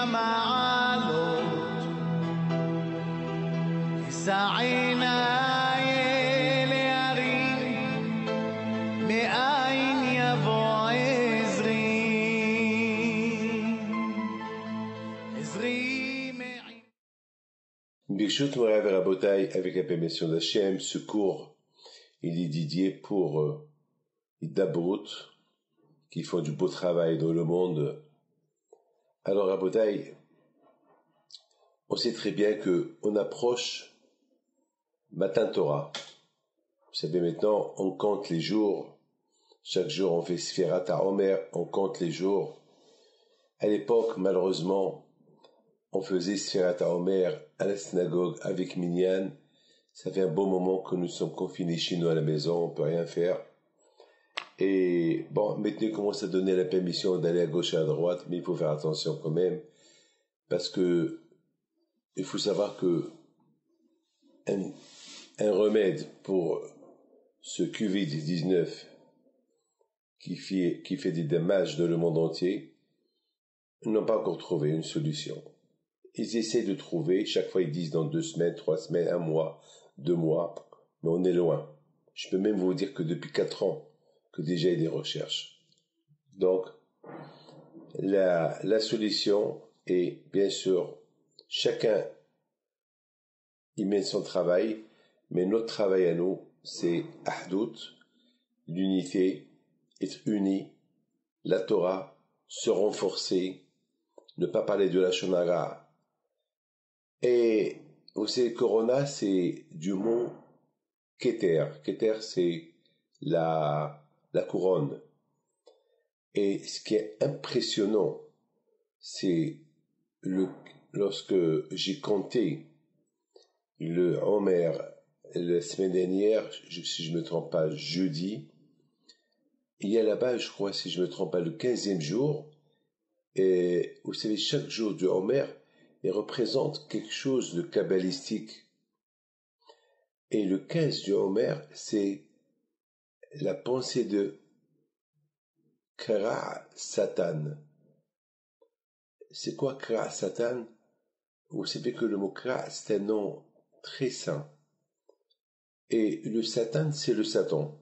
המעלות, סעינה להרים, מאין יבוא עזרי, עזרי מעין. Birshut Morav et Rabotai, avec la permission d'Hachem, ce cours, il est dédié pour les Dabrut, qui font du beau travail dans le monde. Alors Rabotai, on sait très bien que on approche Matan Torah. Vous savez maintenant, on compte les jours. Chaque jour, on fait Sfirat HaOmer, on compte les jours. À l'époque, malheureusement, on faisait Sfirat HaOmer à la synagogue avec Minyan. Ça fait un bon moment que nous sommes confinés chez nous à la maison, on peut rien faire. Et bon, maintenant il commence à donner la permission d'aller à gauche et à droite, mais il faut faire attention quand même, parce que il faut savoir que un remède pour ce Covid-19 qui fait des dommages dans le monde entier, ils n'ont pas encore trouvé une solution. Ils essaient de trouver, chaque fois ils disent dans 2 semaines, 3 semaines, 1 mois, 2 mois, mais on est loin. Je peux même vous dire que depuis 4 ans, que déjà il y a des recherches. Donc, la solution est, bien sûr, chacun y met son travail, mais notre travail à nous, c'est Ahdout, l'unité, être unis, la Torah, se renforcer, ne pas parler de la Shonara. Et vous savez, Corona, c'est du mot Keter. Keter, c'est la couronne. Et ce qui est impressionnant, c'est lorsque j'ai compté le Homer la semaine dernière, si je me trompe pas, jeudi, il y a là-bas, je crois, si je me trompe pas, le 15e jour, et vous savez, chaque jour du Homer, il représente quelque chose de kabbalistique. Et le 15 du Homer, c'est la pensée de Kra Satan. C'est quoi Kra Satan? Vous savez que le mot Kra, c'est un nom très saint. Et le Satan, c'est le Satan.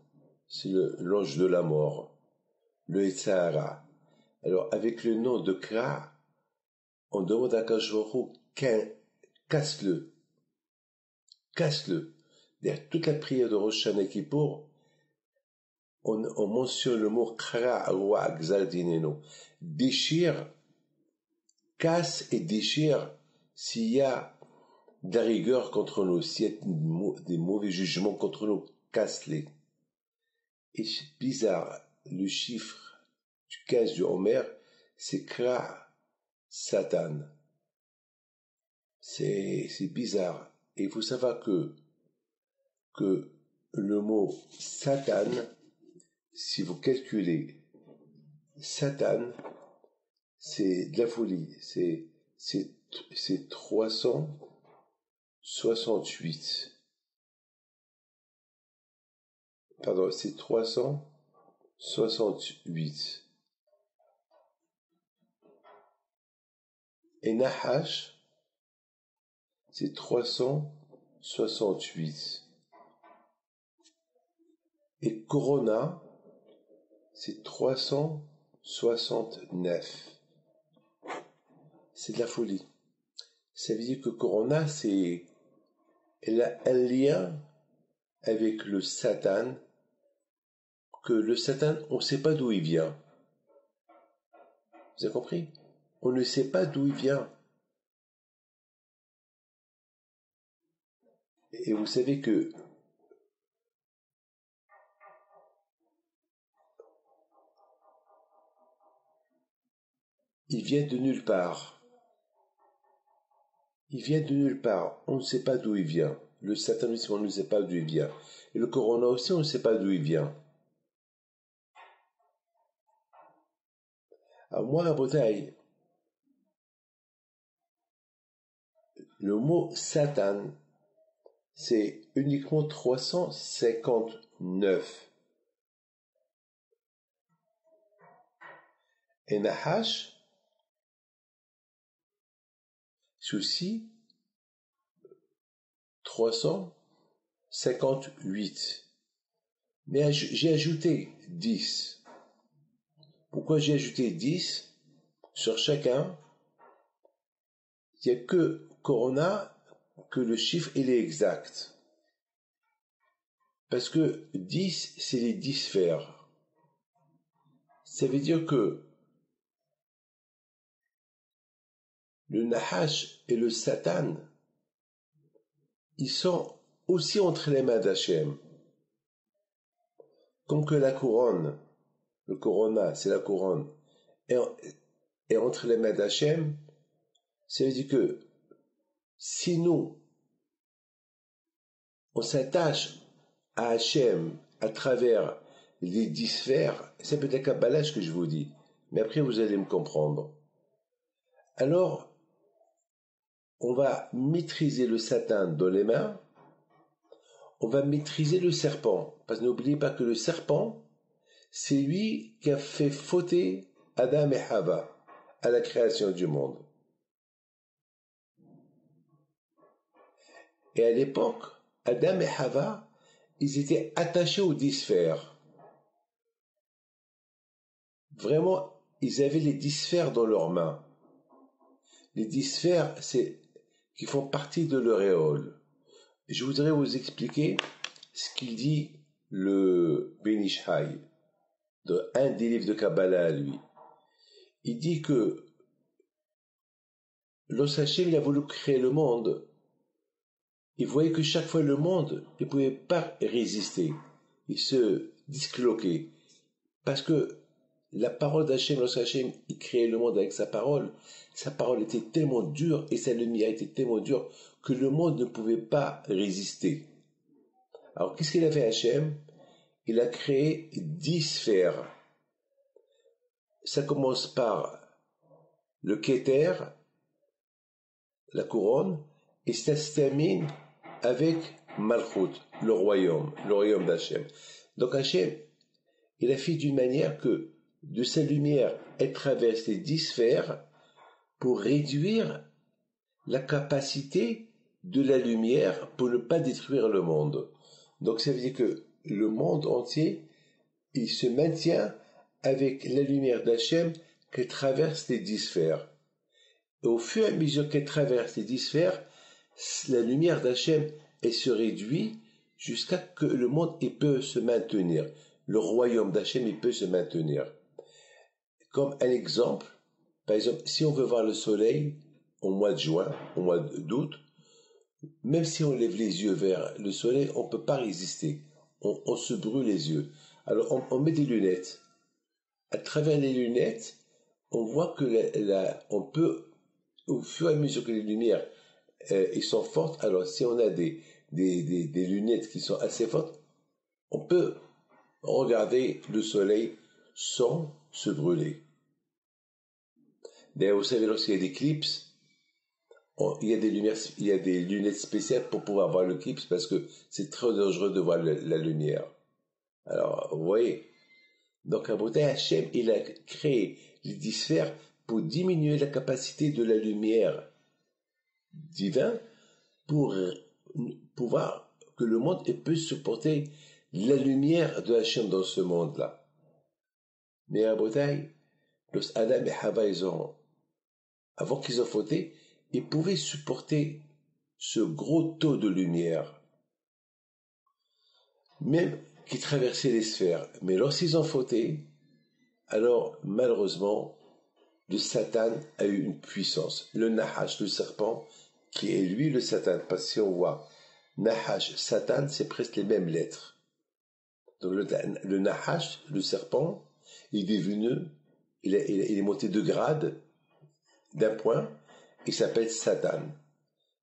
C'est l'ange de la mort. Le Etzahara. Alors, avec le nom de Kra, on demande à Kajorou, casse-le. Casse-le. Derrière toute la prière de Rosh Hashanah Kippour, on mentionne le mot Kra Roi Xaldineno. Déchire, casse et déchire s'il y a de la rigueur contre nous, s'il y a des mauvais jugements contre nous, casse-les. Et c'est bizarre, le chiffre du 15 du Homer, c'est Kra Satan. C'est bizarre. Et il faut savoir que le mot Satan, si vous calculez Satan, c'est de la folie. C'est 368. Pardon, c'est 368. Et Nahash, c'est 368. Et Corona, c'est 369. C'est de la folie. Ça veut dire que Corona, elle a un lien avec le Satan, que le Satan, on ne sait pas d'où il vient. Vous avez compris? On ne sait pas d'où il vient. Et vous savez que il vient de nulle part. Il vient de nulle part. On ne sait pas d'où il vient. Le satanisme, on ne sait pas d'où il vient. Et le corona aussi, on ne sait pas d'où il vient. À moi, à Bretagne, le mot Satan, c'est uniquement 359. Et Nahash, Souci 358. Mais j'ai ajouté 10. Pourquoi j'ai ajouté 10 sur chacun? Il n'y a que Corona que le chiffre il est exact. Parce que 10, c'est les 10 sphères. Ça veut dire que le Nahash et le Satan, ils sont aussi entre les mains d'Hachem. Comme que la couronne, le Corona, c'est la couronne, est entre les mains d'Hachem, ça veut dire que si nous, on s'attache à Hachem à travers les 10 sphères, c'est peut-être Kabbalah ce que je vous dis, mais après vous allez me comprendre. Alors, on va maîtriser le Satan dans les mains, on va maîtriser le serpent, parce que n'oubliez pas que le serpent, c'est lui qui a fait fauter Adam et Hava à la création du monde. Et à l'époque, Adam et Hava, ils étaient attachés aux 10 sphères. Vraiment, ils avaient les 10 sphères dans leurs mains. Les 10 sphères, c'est qui font partie de l'auréole. Je voudrais vous expliquer ce qu'il dit le Ben Ish Hai, dans un des livres de Kabbalah à lui. Il dit que lorsque Hachem a voulu créer le monde, il voyait que chaque fois le monde ne pouvait pas résister. Il se disloquait. Parce que la parole d'Hachem, lorsque Hachem créait le monde avec sa parole était tellement dure et sa lumière était tellement dure que le monde ne pouvait pas résister. Alors qu'est-ce qu'il a fait Hachem? Il a créé 10 sphères. Ça commence par le Keter, la couronne, et ça se termine avec Malchut, le royaume d'Hachem. Donc Hachem, il a fait d'une manière que de sa lumière, elle traverse les 10 sphères pour réduire la capacité de la lumière pour ne pas détruire le monde. Donc ça veut dire que le monde entier, il se maintient avec la lumière d'Hachem qui traverse les 10 sphères. Et au fur et à mesure qu'elle traverse les 10 sphères, la lumière d'Hachem, elle se réduit jusqu'à que le monde il peut se maintenir. Le royaume d'Hachem, il peut se maintenir. Comme un exemple, par exemple, si on veut voir le soleil au mois de juin, au mois d'août, même si on lève les yeux vers le soleil, on ne peut pas résister. On se brûle les yeux. Alors on met des lunettes. À travers les lunettes, on voit que on peut, au fur et à mesure que les lumières ils sont fortes, alors si on a des lunettes qui sont assez fortes, on peut regarder le soleil sans se brûler. D'ailleurs, vous savez, lorsqu'il y a des clips, il y a des lunettes spéciales pour pouvoir voir le clips parce que c'est très dangereux de voir la lumière. Alors, vous voyez. Donc, à beauté, Hachem, il a créé les 10 sphères pour diminuer la capacité de la lumière divine pour pouvoir que le monde peut supporter la lumière de Hachem dans ce monde-là. Mais à beauté, lorsque Adam et Hava, avant qu'ils ont fauté, ils pouvaient supporter ce gros taux de lumière, même qui traversait les sphères. Mais lorsqu'ils ont fauté, alors malheureusement, le Satan a eu une puissance. Le Nahash, le serpent, qui est lui le Satan. Parce que si on voit Nahash, Satan, c'est presque les mêmes lettres. Donc le Nahash, le serpent, il est devenu, il est monté de grade d'un point, il s'appelle Satan.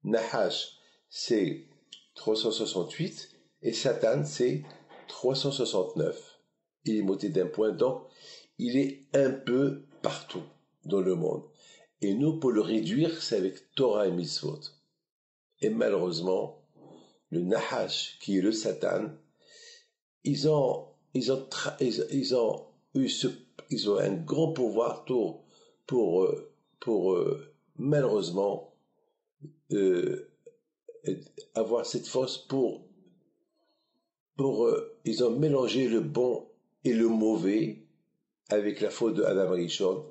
Nahash, c'est 368 et Satan, c'est 369. Il est monté d'un point, donc il est un peu partout dans le monde. Et nous, pour le réduire, c'est avec Torah et Mitzvot. Et malheureusement, le Nahash, qui est le Satan, ils ont un grand pouvoir pour malheureusement avoir cette force ils ont mélangé le bon et le mauvais avec la faute de Adam Rishon.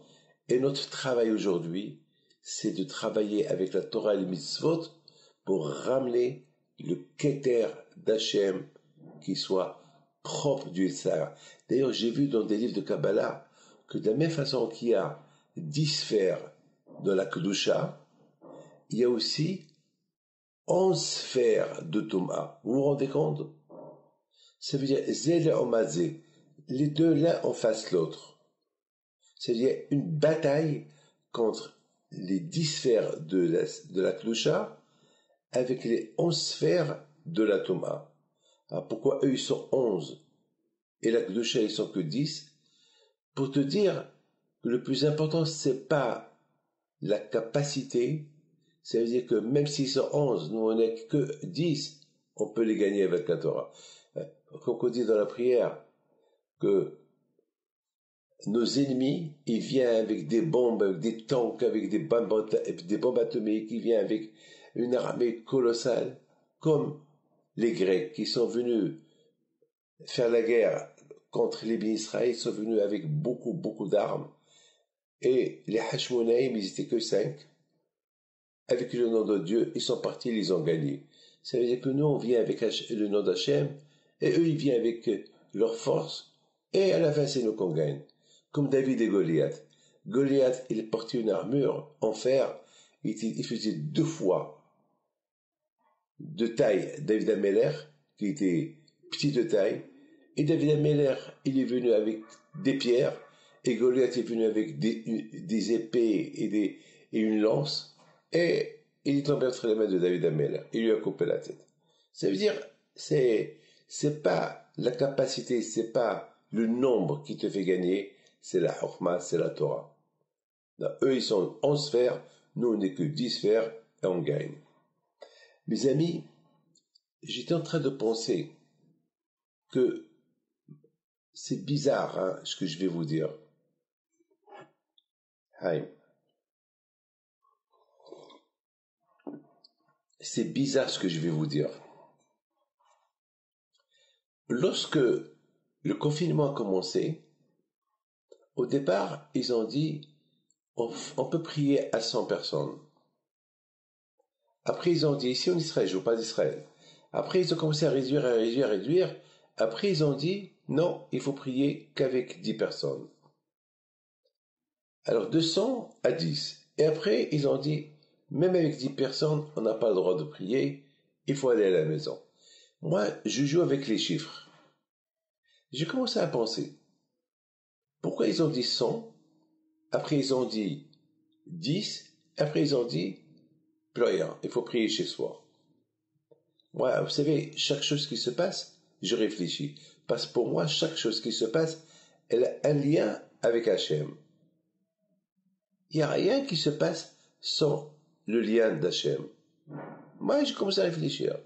Et notre travail aujourd'hui, c'est de travailler avec la Torah et les mitzvot pour ramener le Keter d'Hachem qui soit propre du Yitzhak. D'ailleurs, j'ai vu dans des livres de Kabbalah que de la même façon qu'il y a 10 sphères dans la Kedusha, il y a aussi 11 sphères de Touma. Vous vous rendez compte? Ça veut dire Zé Omazé, les deux l'un en face l'autre. C'est-à-dire une bataille contre les 10 sphères de la Kedusha avec les 11 sphères de la Touma. Alors pourquoi eux ils sont 11 et la Kedusha ils sont que 10? Pour te dire que le plus important c'est pas la capacité, ça veut dire que même s'ils sont 11, nous on n'est que 10, on peut les gagner avec la Torah. Comme on dit dans la prière, que nos ennemis, ils viennent avec des bombes, avec des tanks, avec des bombes atomiques, ils viennent avec une armée colossale, comme les Grecs qui sont venus faire la guerre contre les Bénis Israël, ils sont venus avec beaucoup d'armes. Et les Hashmonaïm, ils étaient que 5. Avec le nom de Dieu, ils sont partis, ils ont gagné. Ça veut dire que nous, on vient avec le nom d'Hachem, et eux, ils viennent avec leur force, et à la fin, c'est nous qu'on gagne. Comme David et Goliath. Goliath, il portait une armure en fer, il faisait 2 fois de taille David Ameller, qui était petit de taille, et David Ameller, il est venu avec des pierres, et Goliath est venu avec des épées et une lance, et il est tombé entre les mains de David Ameller. Il lui a coupé la tête. Ça veut dire, c'est pas la capacité, c'est pas le nombre qui te fait gagner, c'est la Chokhmah, c'est la Torah. Là, eux, ils sont 11 sphères, nous, on n'est que 10 sphères, et on gagne. Mes amis, j'étais en train de penser que c'est bizarre, hein, ce que je vais vous dire. C'est bizarre ce que je vais vous dire. Lorsque le confinement a commencé, au départ, ils ont dit on peut prier à 100 personnes. Après, ils ont dit ici en Israël, je ne veux pas d'Israël. Après, ils ont commencé à réduire. Après, ils ont dit non, il faut prier qu'avec 10 personnes. Alors, de 100 à 10. Et après, ils ont dit même avec 10 personnes, on n'a pas le droit de prier, il faut aller à la maison. Moi, je joue avec les chiffres. J'ai commencé à penser, pourquoi ils ont dit 100, après ils ont dit 10, après ils ont dit plus rien, il faut prier chez soi. Moi, vous savez, chaque chose qui se passe, je réfléchis. Parce que pour moi, chaque chose qui se passe, elle a un lien avec Hachem. Il n'y a rien qui se passe sans le lien d'Hachem. Moi, j'ai commencé à réfléchir.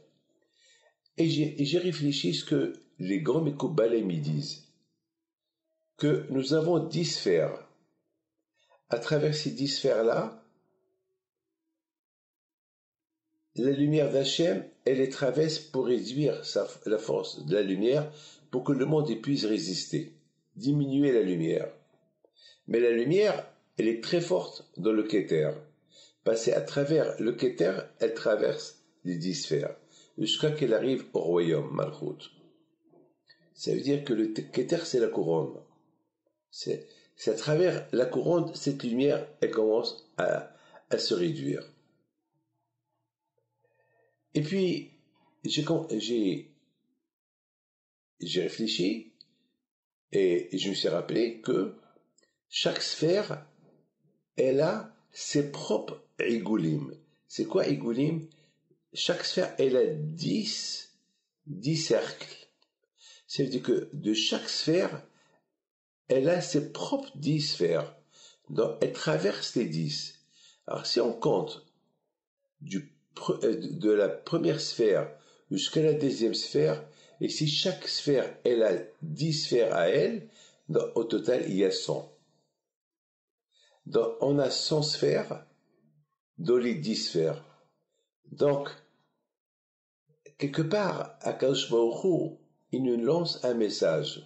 Et j'ai réfléchi ce que les grands Mekoubalem me disent. Que nous avons 10 sphères. À travers ces 10 sphères-là, la lumière d'Hachem, elle les traverse pour réduire la force de la lumière pour que le monde puisse résister, diminuer la lumière. Mais la lumière, elle est très forte dans le Keter. Passer à travers le Keter, elle traverse les 10 sphères, jusqu'à qu'elle arrive au royaume, Malchut. Ça veut dire que le Keter, c'est la couronne. C'est à travers la couronne, cette lumière, elle commence à se réduire. Et puis, j'ai réfléchi et je me suis rappelé que chaque sphère, elle a ses propres igoulim. C'est quoi igoulim? Chaque sphère, elle a 10 cercles. Ça veut dire que de chaque sphère, elle a ses propres 10 sphères. Donc, elle traverse les 10. Alors, si on compte de la première sphère jusqu'à la deuxième sphère, et si chaque sphère, elle a 10 sphères à elle, donc, au total, il y a 100. Donc, on a 100 sphères dans les 10 sphères. Donc, quelque part, Akadosh Baruch Hu, il nous lance un message.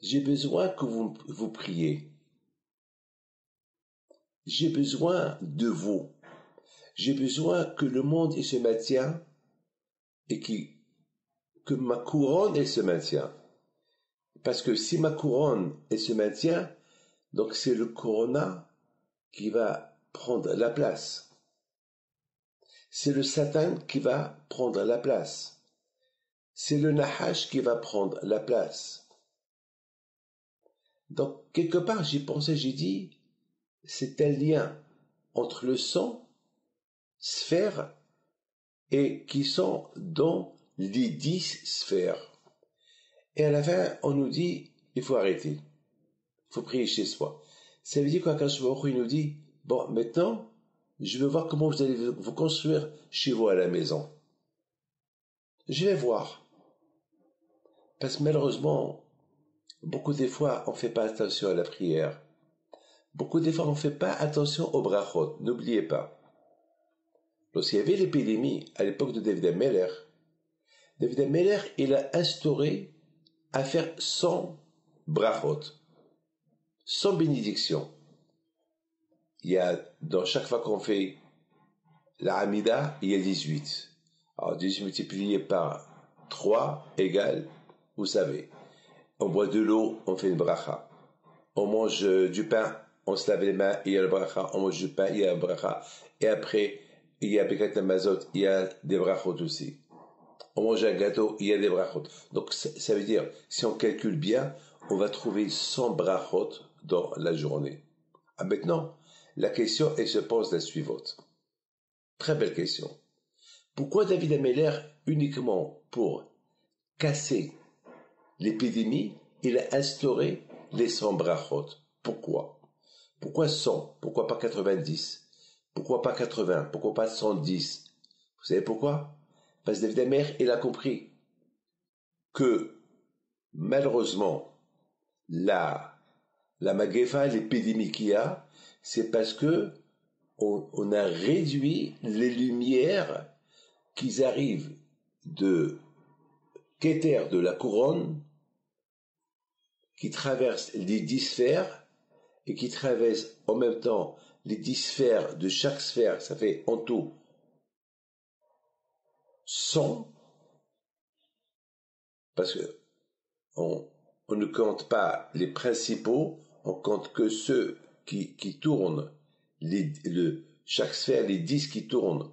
J'ai besoin que vous priez. J'ai besoin de vous. J'ai besoin que le monde il se maintienne et que ma couronne elle se maintienne. Parce que si ma couronne elle se maintient, donc c'est le corona qui va prendre la place. C'est le Satan qui va prendre la place. C'est le Nahash qui va prendre la place. Donc, quelque part, j'ai pensé, j'ai dit, c'est un lien entre le sang, sphère, et qui sont dans les 10 sphères. Et à la fin, on nous dit, il faut arrêter. Il faut prier chez soi. Ça veut dire qu'Akadosh Baruch Hu, il nous dit, bon, maintenant, je veux voir comment vous allez vous construire chez vous à la maison. Je vais voir. Parce que malheureusement, beaucoup des fois, on ne fait pas attention à la prière. Beaucoup des fois, on ne fait pas attention aux brachot. N'oubliez pas. Lorsqu'il y avait l'épidémie, à l'époque de David Ameller, il a instauré à faire 100 brachot, 100 bénédictions. Il y a, dans chaque fois qu'on fait la Hamida, il y a 18. Alors 18 multiplié par 3 égale, vous savez, on boit de l'eau, on fait une bracha. On mange du pain, on se lave les mains, il y a le bracha. On mange du pain, il y a le bracha. Et après, il y a Birkat Hamazot, il y a des brachot aussi. On mange un gâteau, il y a des brachot. Donc ça veut dire, si on calcule bien, on va trouver 100 brachot dans la journée. Ah, maintenant, la question, elle se pose la suivante. Très belle question. Pourquoi David Ameller, uniquement pour casser l'épidémie, il a instauré les 100 brachot? Pourquoi? Pourquoi 100? Pourquoi pas 90? Pourquoi pas 80? Pourquoi pas 110? Vous savez pourquoi? Parce que David Ameller, il a compris que, malheureusement, la Magefa, l'épidémie qu'il y a, c'est parce que on a réduit les lumières qui arrivent de Keter, de la couronne, qui traversent les 10 sphères et qui traversent en même temps les 10 sphères de chaque sphère. Ça fait en tout 100, parce que on ne compte pas les principaux, on compte que ceux qui tournent chaque sphère, les 10 qui tournent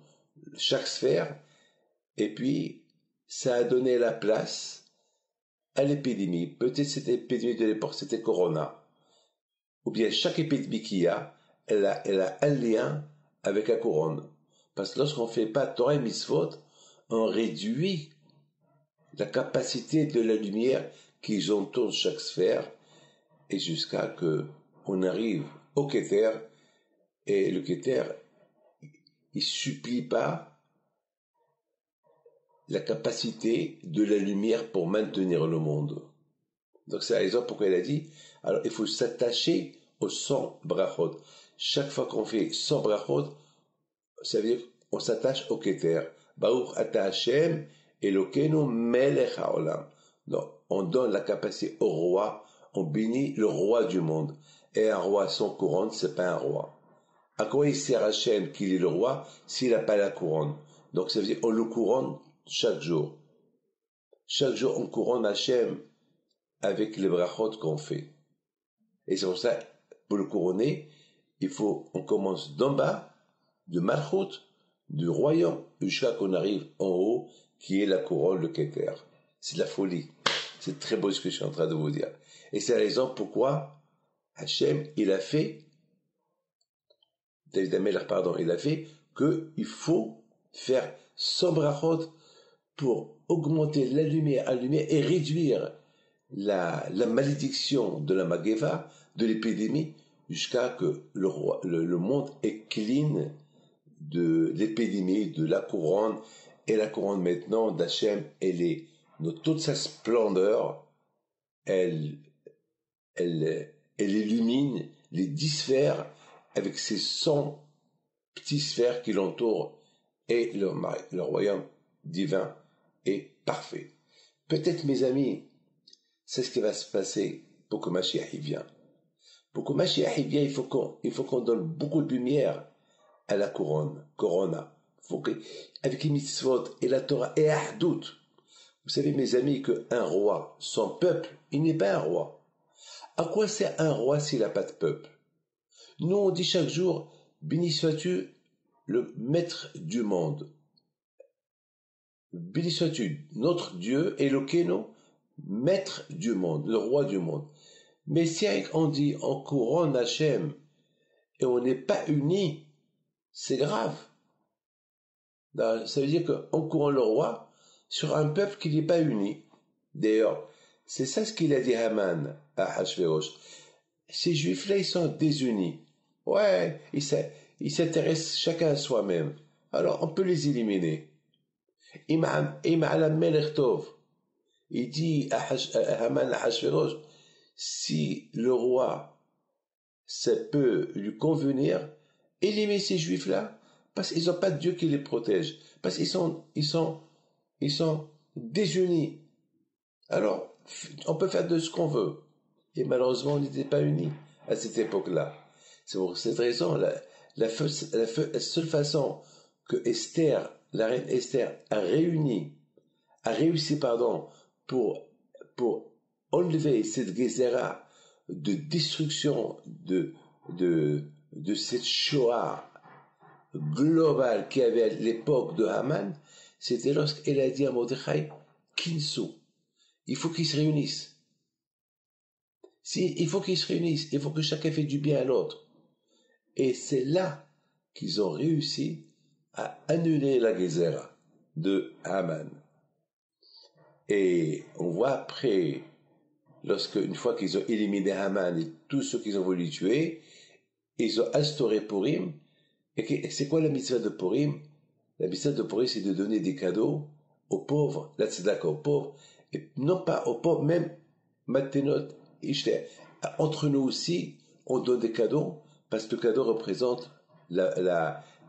chaque sphère, et puis ça a donné la place à l'épidémie. Peut-être cette épidémie de l'époque, c'était Corona. Ou bien chaque épidémie qu'il y a, elle a un lien avec la couronne. Parce que lorsqu'on ne fait pas Torah et Mitzvot, on réduit la capacité de la lumière qui entoure chaque sphère, et jusqu'à que on arrive au Keter, et le Keter, il supplie pas la capacité de la lumière pour maintenir le monde. Donc c'est la raison pourquoi il a dit, alors il faut s'attacher aux 100 brachot. Chaque fois qu'on fait 100 brachot, ça veut dire qu'on s'attache au Keter. Baruch ata Hashem Elokeinu melech haolam. Donc on donne la capacité au roi, on bénit le roi du monde. Et un roi sans couronne, c'est pas un roi. À quoi il sert Hashem qu'il est le roi s'il n'a pas la couronne? Donc ça veut dire on le couronne chaque jour. Chaque jour on couronne Hashem avec les brachot qu'on fait. Et c'est pour ça, pour le couronner, on commence d'en bas, de Malchut, du royaume, jusqu'à qu'on arrive en haut, qui est la couronne, le Keter. C'est de la folie. C'est très beau ce que je suis en train de vous dire. Et c'est la raison pourquoi Hachem, il a fait qu'il faut faire 100 brachot pour augmenter la lumière et réduire la malédiction de la Mageva, de l'épidémie, jusqu'à que le monde est clean de l'épidémie, de la couronne, et la couronne maintenant d'Hachem, elle est de toute sa splendeur, elle illumine les 10 sphères avec ces 100 petites sphères qui l'entourent et le royaume divin est parfait. Peut-être, mes amis, c'est ce qui va se passer pour que Mashiach y vienne. Pour que Mashiach y vienne, il faut qu'on donne beaucoup de lumière à la corona. Avec les mitzvot et la Torah et Ahdout. Vous savez, mes amis, qu'un roi sans peuple, il n'est pas un roi. À quoi sert un roi s'il n'a pas de peuple? Nous, on dit chaque jour, béni sois-tu le maître du monde. Béni sois-tu notre Dieu, Elokeinu, maître du monde, le roi du monde. Mais si on dit on couronne Hachem et on n'est pas unis, c'est grave. Ça veut dire qu'on couronne le roi sur un peuple qui n'est pas uni. D'ailleurs, c'est ça ce qu'il a dit Haman à Hachvérosh. Ces juifs-là, ils sont désunis. Ouais, ils s'intéressent chacun à soi-même. Alors, on peut les éliminer. Im'alam Melech Tov. Il dit à Haman à Hachvérosh, si le roi, ça peut lui convenir, éliminer ces juifs-là, parce qu'ils n'ont pas de Dieu qui les protège, parce qu'ils sont désunis. Alors, on peut faire de ce qu'on veut. Et malheureusement, on n'était pas unis à cette époque-là. C'est pour cette raison, la seule façon que Esther, la reine Esther, a réussi, pour enlever cette guézera de destruction de cette Shoah globale qu'il y avait à l'époque de Haman, c'était lorsqu'elle a dit à Mordechai, Kinsu, il faut qu'ils se réunissent. Il faut qu'ils se réunissent, il faut que chacun fait du bien à l'autre. Et c'est là qu'ils ont réussi à annuler la guézera de Haman. Et on voit après, une fois qu'ils ont éliminé Haman et tous ceux qu'ils ont voulu tuer, ils ont instauré Purim. Et c'est quoi la mitzvah de Purim? La mitzvah de Purim, c'est de donner des cadeaux aux pauvres, la tzedaka aux pauvres, et non pas aux pauvres, même Matenot, Ishter. Entre nous aussi, on donne des cadeaux, parce que le cadeau représente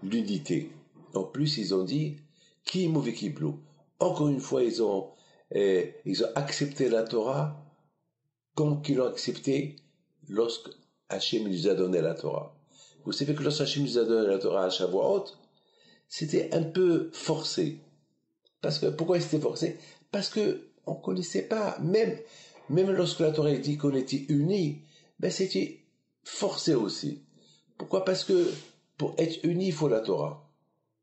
l'unité. En plus, ils ont dit, qui mauvais qui blou. Encore une fois, ils ont accepté la Torah comme qu'ils l'ont accepté lorsque Hachem nous a donné la Torah. Vous savez que lorsque Hachem nous a donné la Torah à Shavuot, c'était un peu forcé. Pourquoi c'était forcé? Parce que on connaissait pas, même lorsque la Torah dit qu'on était unis, c'était forcé aussi. Pourquoi? Parce que pour être unis, il faut la Torah.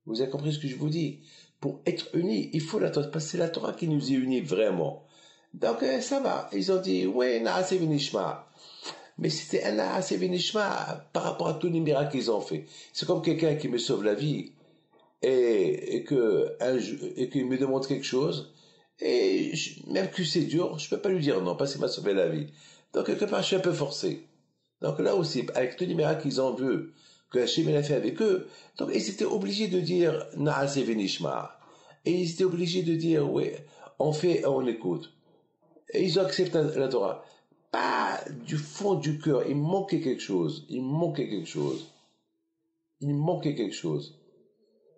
Vous avez compris ce que je vous dis? Pour être unis, il faut la Torah, parce que c'est la Torah qui nous est unis vraiment. Donc ça va. Ils ont dit, ouais, Naaseh v'nishma. Mais c'était un Naaseh v'nishma par rapport à tous les miracles qu'ils ont fait. C'est comme quelqu'un qui me sauve la vie et qu'il me demande quelque chose, et même que c'est dur, je peux pas lui dire non, parce qu'il m'a sauvé la vie. Donc quelque part, je suis un peu forcé. Donc là aussi, avec tous les miracles qu'ils ont vus, que Hachem a fait avec eux, donc ils étaient obligés de dire Naaseh v'nishma. Et ils étaient obligés de dire, oui, on fait et on écoute. Et ils ont accepté la Torah. Pas du fond du cœur, il manquait quelque chose.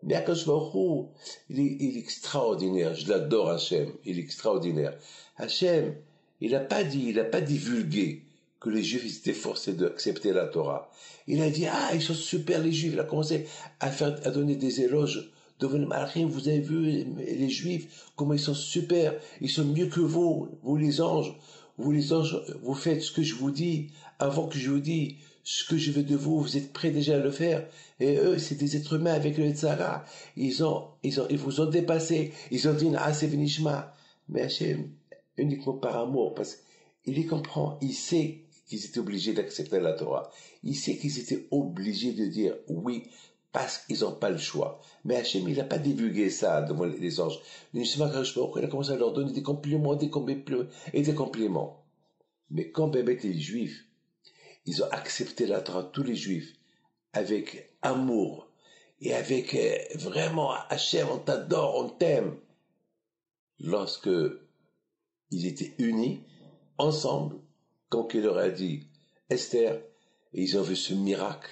Mais Akash Baruch Hu, il est extraordinaire. Je l'adore, Hachem. Il est extraordinaire. Hachem, il n'a pas divulgué que les Juifs étaient forcés d'accepter la Torah. Il a dit, ils sont super les Juifs. Il a commencé à donner des éloges devant le Malachim. Vous avez vu les Juifs, comment ils sont super. Ils sont mieux que vous les anges. Vous les anges, vous faites ce que je vous dis avant que je vous dise ce que je veux de vous. Vous êtes prêts déjà à le faire. Et eux, c'est des êtres humains avec le Tzara. Ils vous ont dépassé. Ils ont dit, c'est v'nishma. Mais Hachem, uniquement par amour, parce qu'il les comprend. Il sait qu'ils étaient obligés d'accepter la Torah. Il sait qu'ils étaient obligés de dire oui, parce qu'ils n'ont pas le choix. Mais Hachem, il n'a pas divulgué ça devant les anges. Il a commencé à leur donner des compliments, et des compliments. Mais quand les Juifs, ils ont accepté la Torah, tous les Juifs, avec amour, et avec vraiment, Hachem, on t'adore, on t'aime. Lorsque ils étaient unis, ensemble, quand il leur a dit, Esther, et ils ont vu ce miracle,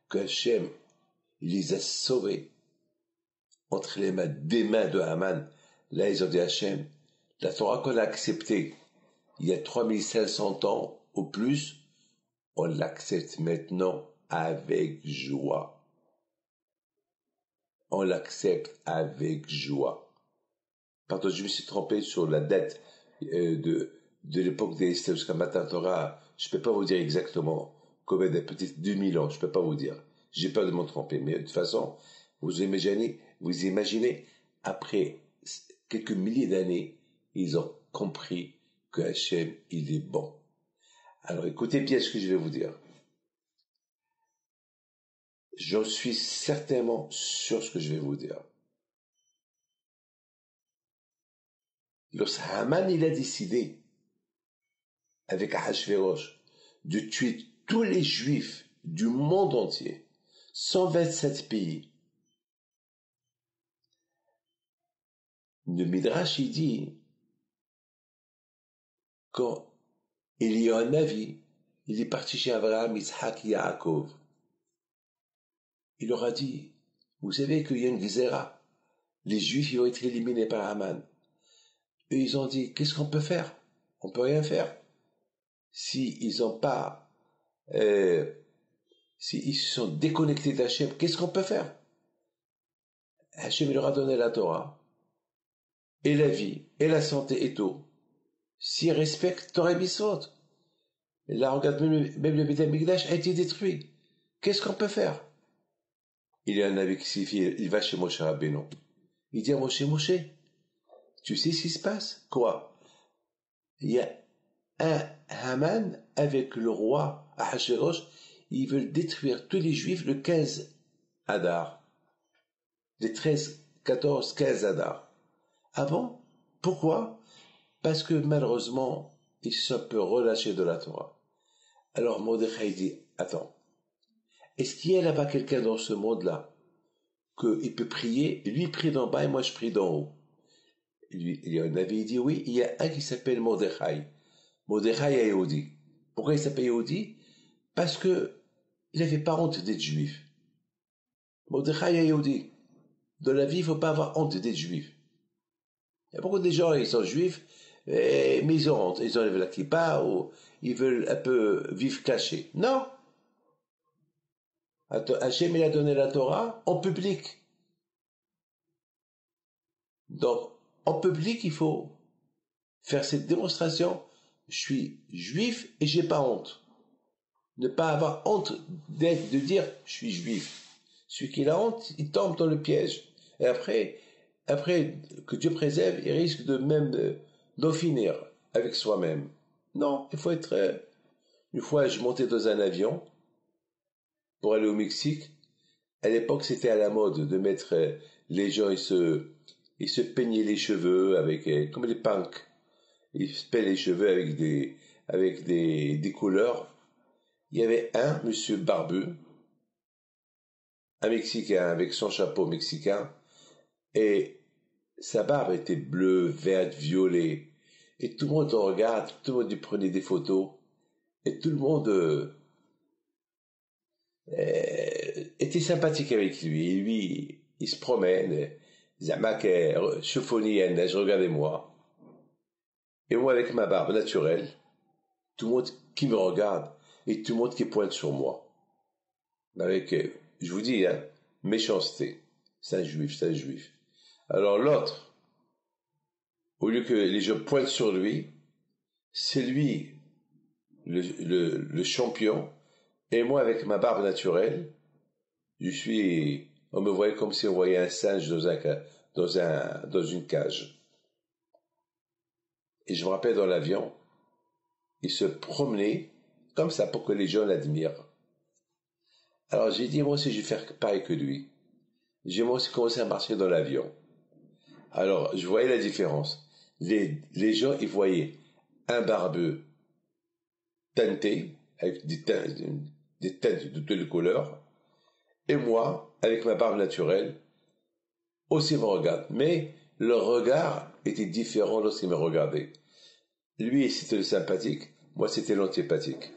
que Hachem, il les a sauvés. entre les mains, des mains de Haman. Là, ils ont dit à Hachem, la Torah qu'on a acceptée il y a 3500 ans ou plus, on l'accepte maintenant avec joie. On l'accepte avec joie. Pardon, je me suis trompé sur la date de l'époque d'Esther jusqu'à Matan Torah. Je peux pas vous dire exactement combien de peut-être 2000 ans, je peux pas vous dire. J'ai peur de m'en tromper, mais de toute façon, vous imaginez, après quelques milliers d'années, ils ont compris que Hachem, il est bon. Alors écoutez bien ce que je vais vous dire. J'en suis certainement sûr ce que je vais vous dire. Lorsque Haman, il a décidé, avec Ahashverosh, de tuer tous les Juifs du monde entier, 127 pays, le Midrash, il dit, quand il y a un avis, il est parti chez Abraham, Yitzhak, Yaakov. Il leur a dit, vous savez qu'il y a une Gzera, les Juifs ils vont être éliminés par Haman. Et ils ont dit, qu'est-ce qu'on peut faire? On peut rien faire. Si ils ont pas, s'ils se sont déconnectés d'Hachem, qu'est-ce qu'on peut faire? Hachem il leur a donné la Torah, et la vie, et la santé, et tout. S'ils respectent Torah et Mitzvot. Et là, regarde, même le Beth Amikdash a été détruit. Qu'est-ce qu'on peut faire? Il y a un avis qui signifie, il va chez Moshe Rabbeinu. Il dit à Moshe, tu sais ce qui se passe? Quoi? Il y a un Haman avec le roi Ahashverosh, ils veulent détruire tous les Juifs le 15 Adar. Les 13, 14, 15 Adar. Ah bon? Pourquoi? Parce que malheureusement, ils se sont un peu relâchés de la Torah. Alors Mordechai dit, attends, est-ce qu'il y a là-bas quelqu'un dans ce monde-là qu'il peut prier, lui prie d'en bas et moi je prie d'en haut? Il y a un avis, il dit oui, il y a un qui s'appelle Mordechai. Mordechai à Yehudi. Pourquoi il s'appelle Yehudi? Parce que il n'avait pas honte d'être juif. Mordechai à Yehudi. Dans la vie, il ne faut pas avoir honte d'être juif. Il y a beaucoup de gens, ils sont juifs, mais ils ont honte. Ils enlèvent la kippa ou ils veulent un peu vivre cachés. Non! Hachem, il a donné la Torah en public. Donc, en public, il faut faire cette démonstration. Je suis juif et j'ai pas honte. Ne pas avoir honte de dire je suis juif. Celui qui a honte, il tombe dans le piège. Et après, que Dieu préserve, il risque de même d'en finir avec soi-même. Non, il faut être... Une fois, je montais dans un avion pour aller au Mexique. À l'époque, c'était à la mode de mettre les gens, ils se peignaient les cheveux avec, comme les punks. Ils se peignent les cheveux avec des couleurs. Il y avait un monsieur barbu, un Mexicain avec son chapeau mexicain, et sa barbe était bleue, verte, violet. Et tout le monde en regarde, tout le monde lui prenait des photos, et tout le monde était sympathique avec lui. Et lui, il se promène, Zamak, chauffonienne, je regardez-moi. Et moi, avec ma barbe naturelle, tout le monde qui me regarde, et tout le monde qui pointe sur moi. Avec, je vous dis, hein, méchanceté. C'est un juif. Alors l'autre, au lieu que les gens pointent sur lui, c'est lui le champion, et moi avec ma barbe naturelle, on me voyait comme si on voyait un singe dans une cage. Et je me rappelle dans l'avion, il se promenait comme ça pour que les gens l'admirent. Alors j'ai dit, moi aussi je vais faire pareil que lui. J'ai moi aussi commencé à marcher dans l'avion. Alors je voyais la différence. Les gens, ils voyaient un barbu teinté, avec des teintes de toutes les couleurs, et moi, avec ma barbe naturelle, aussi me regarde. Mais leur regard était différent lorsqu'ils me regardaient. Lui, c'était le sympathique, moi, c'était l'antipathique.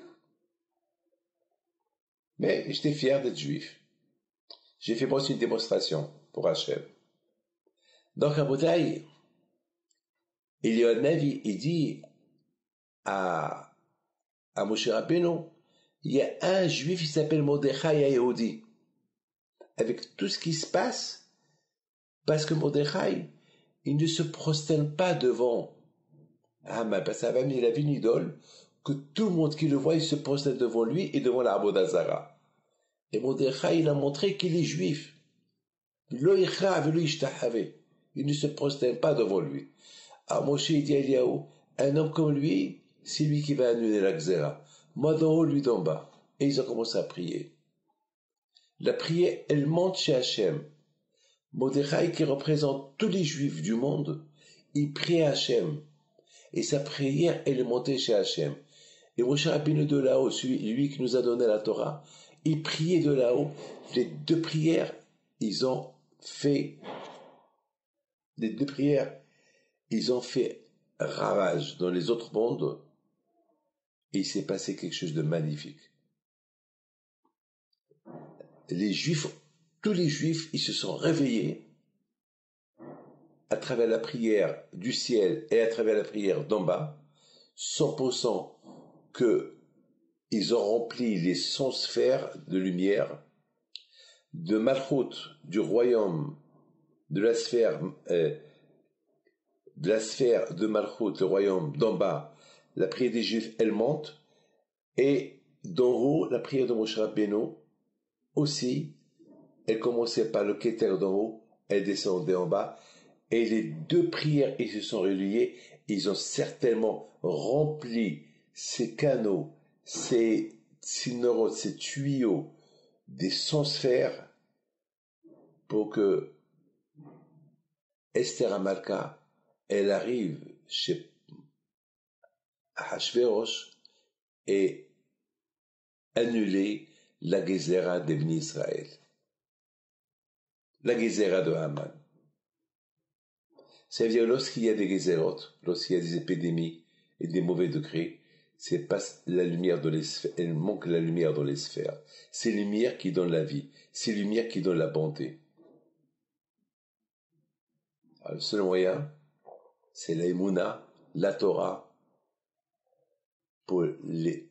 Mais j'étais fier d'être juif. J'ai fait moi aussi une démonstration pour Hachem. Donc, à Botaï, il y a un avis, il dit à Moshe Rabbeinu, il y a un juif qui s'appelle Mordechai Yehudi. Avec tout ce qui se passe, parce que Mordechai, il ne se prosterne pas devant Haman, parce qu'Haman, il avait une idole, que tout le monde qui le voit, il se prosterne devant lui et devant la Abodazara. Et Mordechai, il a montré qu'il est juif. Il ne se prosterne pas devant lui. Alors Moshe dit à Eliaou, un homme comme lui, c'est lui qui va annuler la Xéra. Moi d'en haut, lui d'en bas. Et ils ont commencé à prier. La prière, elle monte chez Hachem. Mordechai, qui représente tous les juifs du monde, il prie à Hachem. Et sa prière, elle est montée chez Hachem. Et Moshe Rabbeinu de là-haut, lui qui nous a donné la Torah, il priait de là-haut. Les deux prières, ils ont fait ravage dans les autres mondes. Et il s'est passé quelque chose de magnifique. Tous les juifs, ils se sont réveillés à travers la prière du ciel et à travers la prière d'en bas, 100% que ils ont rempli les 100 sphères de lumière de Malchut, du royaume, de la sphère de Malchut, le royaume d'en bas. La prière des juifs, elle monte, et d'en haut, la prière de Moshe Rabbeinu aussi, elle commençait par le Keter d'en haut, elle descendait en bas, et les deux prières, ils se sont reliés, ils ont certainement rempli ces canaux, ces cynoraux, ces tuyaux des 100 sphères pour que Esther Amalka, elle arrive chez Ahashverosh et annuler la Gézéra d'Ebni Israël. La Gézéra de Haman. Ça veut dire lorsqu'il y a des Gézérotes, lorsqu'il y a des épidémies et des mauvais degrés, c'est pas la lumière dans les sphères, il manque la lumière dans les sphères. C'est la lumière qui donne la vie, c'est la lumière qui donne la bonté. Alors, le seul moyen, c'est la Emouna, la Torah, pour les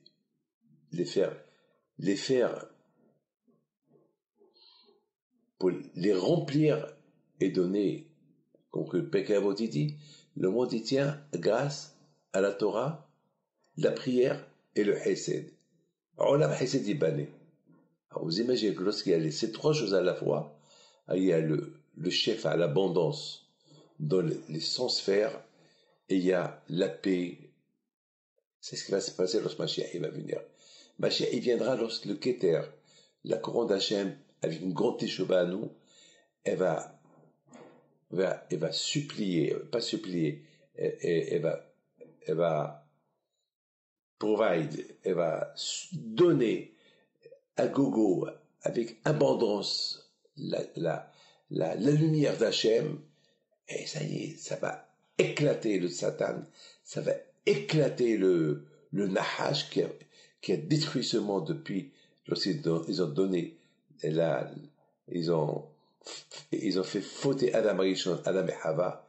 faire, pour les remplir et donner, comme que le Pekavot dit, le monde y tient grâce à la Torah, la prière et le Hesed. Olam Hesed Ibané. Alors vous imaginez que lorsqu'il y a ces trois choses à la fois, il y a le chef à l'abondance dans les 100 sphères, et il y a la paix. C'est ce qui va se passer lorsque Mashiach va venir. Mashiach, il viendra lorsque le Keter, la couronne d'Hachem, avec une grande teshuva à nous, elle va supplier, pas supplier, elle va provide, elle va donner à gogo, avec abondance, la lumière d'Hachem, et ça y est, ça va éclater le Satan, ça va éclater le Nahash qui a détruit ce monde depuis lorsqu'ils ont donné ils ont fait fauter Adam Rishon, Adam et Hava,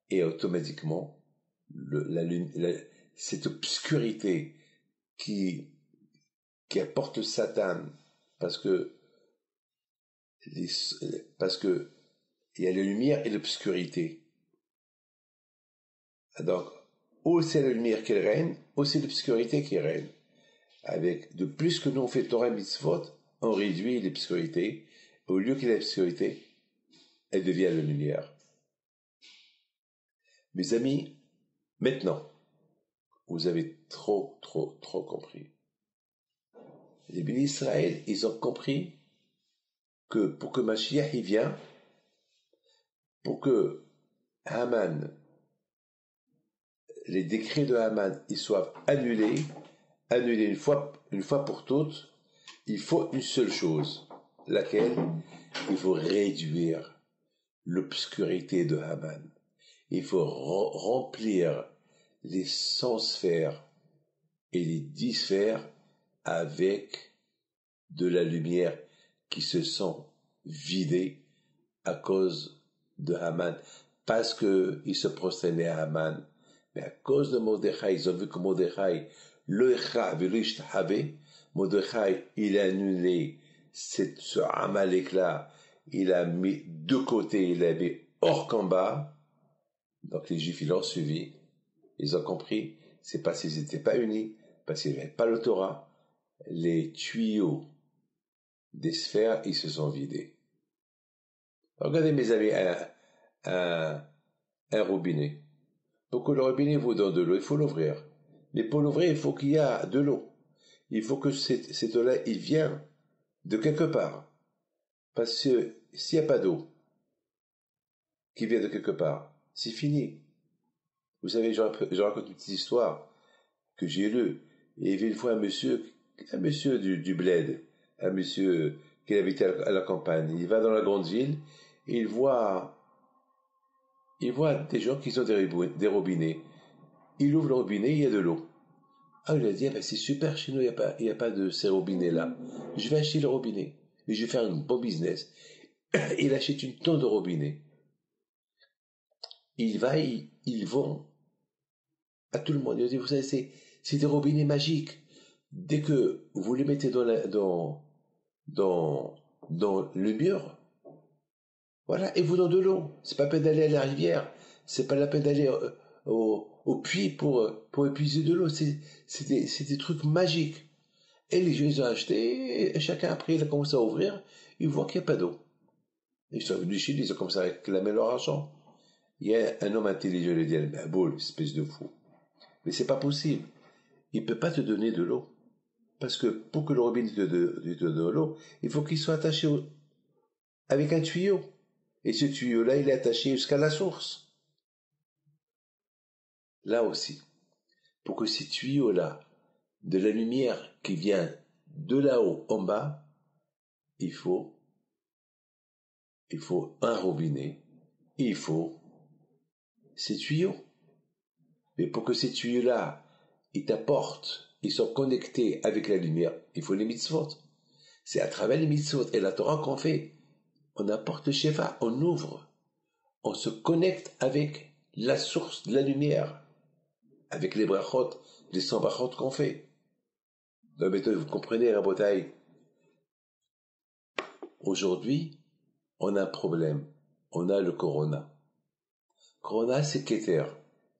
et automatiquement cette obscurité qui apporte le Satan, parce que il y a la lumière et l'obscurité. Donc, où c'est la lumière qui règne, où c'est l'obscurité qui règne. Avec, de plus que nous on fait Torah Mitzvot, on réduit l'obscurité. Au lieu qu'il y ait l'obscurité, elle devient la lumière. Mes amis, maintenant, vous avez trop compris. Les bénis d'Israël, ils ont compris que pour que Mashiach y vienne, pour que Haman, les décrets de Haman, ils soient annulés une fois pour toutes, il faut une seule chose, laquelle il faut réduire l'obscurité de Haman. Il faut remplir les 100 sphères et les 10 sphères avec de la lumière qui se sent vidée à cause de Haman. parce qu'ils se prosternaient à Haman. Mais à cause de Mordechai, ils ont vu que Mordechai, Mordechai, il a annulé ce Amalek-là, il a mis de côté, il a mis hors combat. Donc les Juifs, ils l'ont suivi. Ils ont compris, c'est parce qu'ils n'étaient pas unis, parce qu'ils n'avaient pas le Torah. Les tuyaux des sphères, ils se sont vidés. Regardez mes amis, un robinet. Pour que le robinet vous donne de l'eau, il faut l'ouvrir. Mais pour l'ouvrir, il faut qu'il y ait de l'eau. Il faut que cette eau-là, il vient de quelque part. Parce que s'il n'y a pas d'eau qui vient de quelque part, c'est fini. Vous savez, je raconte une petite histoire que j'ai lue. Il y avait une fois un monsieur du bled, un monsieur qui habitait à la campagne. Il va dans la grande ville et il voit des gens qui ont des robinets. Il ouvre le robinet, il y a de l'eau. Ah, il a dit, c'est super, chez nous, il n'y a pas de ces robinets-là. Je vais acheter le robinet. Et je vais faire un bon business. Il achète une tonne de robinets. Il vend à tout le monde. Il dit, vous savez, c'est des robinets magiques. Dès que vous les mettez dans le mur, voilà, et vous donnez de l'eau. C'est pas la peine d'aller à la rivière. C'est pas la peine d'aller au puits pour épuiser de l'eau. C'est des trucs magiques. Et les gens, ils ont acheté, et chacun après, il a commencé à ouvrir, il voit qu'il n'y a pas d'eau. Ils sont venus chez lui, ils ont commencé à réclamer leur argent. Il y a un homme intelligent, il dit, ben, boule, espèce de fou. Mais c'est pas possible. Il peut pas te donner de l'eau. Parce que pour que le robinet te donne de l'eau, il faut qu'il soit attaché avec un tuyau. Et ce tuyau-là, il est attaché jusqu'à la source. Là aussi, pour que ces tuyaux-là, de la lumière qui vient de là-haut en bas, il faut un robinet, il faut ces tuyaux. Mais pour que ces tuyaux-là, ils t'apportent, ils sont connectés avec la lumière, il faut les mitzvot. C'est à travers les mitzvot et la Torah qu'on fait. On apporte le Sheva, on ouvre, on se connecte avec la source de la lumière, avec les brachot, les 100 brachot qu'on fait. Donc maintenant, vous comprenez, Rabotai. Aujourd'hui, on a un problème. On a le corona. Corona, c'est Keter.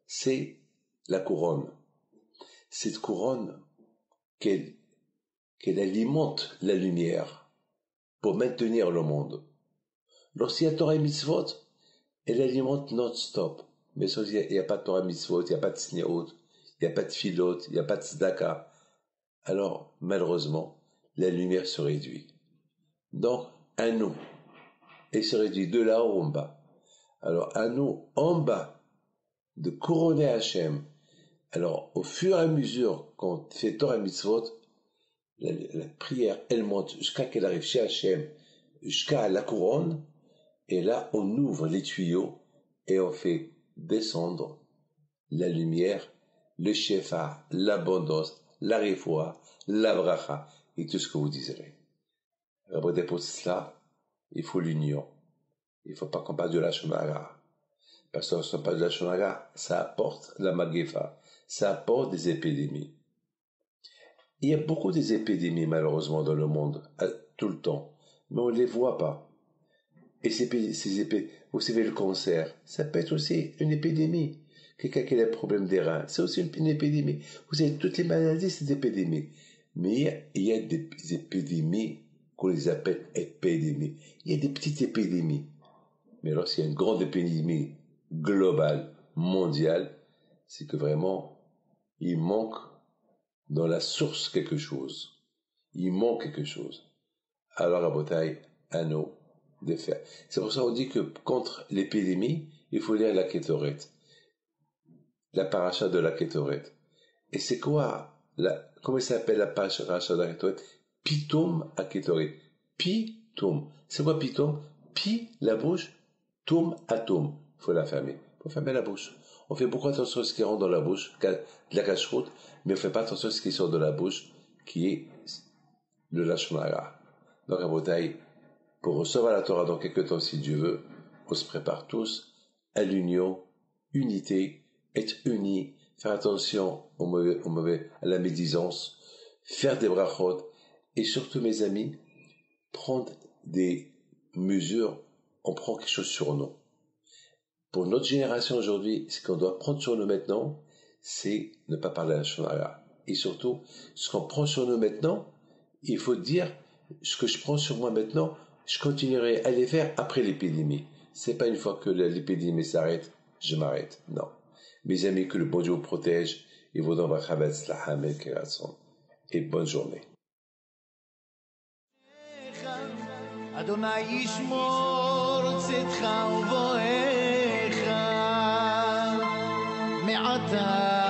C'est la couronne. Cette couronne, qu'elle alimente la lumière pour maintenir le monde. Lorsqu'il y a Torah et Mitzvot, elle alimente non-stop. Mais il n'y a pas de Torah Mitzvot, il n'y a pas de Sneot, il n'y a pas de Philot, il n'y a pas de Tzedaka. Alors, malheureusement, la lumière se réduit. Donc, à nous, elle se réduit de là-haut en bas. Alors, à nous, en bas, de couronner Hachem. Alors, au fur et à mesure qu'on fait Torah Mitzvot, la prière, elle monte jusqu'à qu'elle arrive chez Hachem, jusqu'à la couronne, et là, on ouvre les tuyaux et on fait descendre la lumière, le shefa, l'abondance, la refoua, la bracha, et tout ce que vous désirez. Alors, pour cela, il faut l'union. Il ne faut pas qu'on parle de la shonara. Parce que si on parle de la shonara, ça apporte la magefa, ça apporte des épidémies. Il y a beaucoup des épidémies, malheureusement, dans le monde, tout le temps. Mais on ne les voit pas. Et vous savez, le cancer, ça peut être aussi une épidémie. Quelqu'un qui a des problèmes des reins, c'est aussi une épidémie. Vous savez, toutes les maladies, c'est des épidémies. Mais il y a des épidémies qu'on les appelle épidémies. Il y a des petites épidémies. Mais lorsqu'il y a une grande épidémie globale, mondiale, c'est que vraiment, il manque dans la source quelque chose. Il manque quelque chose. Alors, à Botaï, à nous de faire. C'est pour ça qu'on dit que contre l'épidémie, il faut lire la Kétoret. La paracha de la Kétoret. Et c'est quoi comment ça s'appelle la paracha de la Kétoret? Pitoum à Kétoret. Pitoum. C'est quoi Pitoum? Pi, la bouche, toum, atome. Il faut la fermer. Il faut fermer la bouche. On fait beaucoup attention à ce qui rentre dans la bouche, de la cache-route, mais on ne fait pas attention à ce qui sort de la bouche, qui est le lashon hara. Donc, à Botaï, pour recevoir la Torah dans quelques temps, si Dieu veut, on se prépare tous à l'union, unité, être unis, faire attention à la médisance, faire des brachot, et surtout mes amis, prendre des mesures, on prend quelque chose sur nous. Pour notre génération aujourd'hui, ce qu'on doit prendre sur nous maintenant, c'est ne pas parler à la shonara. Et surtout, ce qu'on prend sur nous maintenant, il faut dire, ce que je prends sur moi maintenant, je continuerai à les faire après l'épidémie. C'est pas une fois que l'épidémie s'arrête, je m'arrête. Non. Mes amis, que le bon Dieu vous protège, et vous donne et bonne journée. אדוני ישמור צאתך ובואך מעתה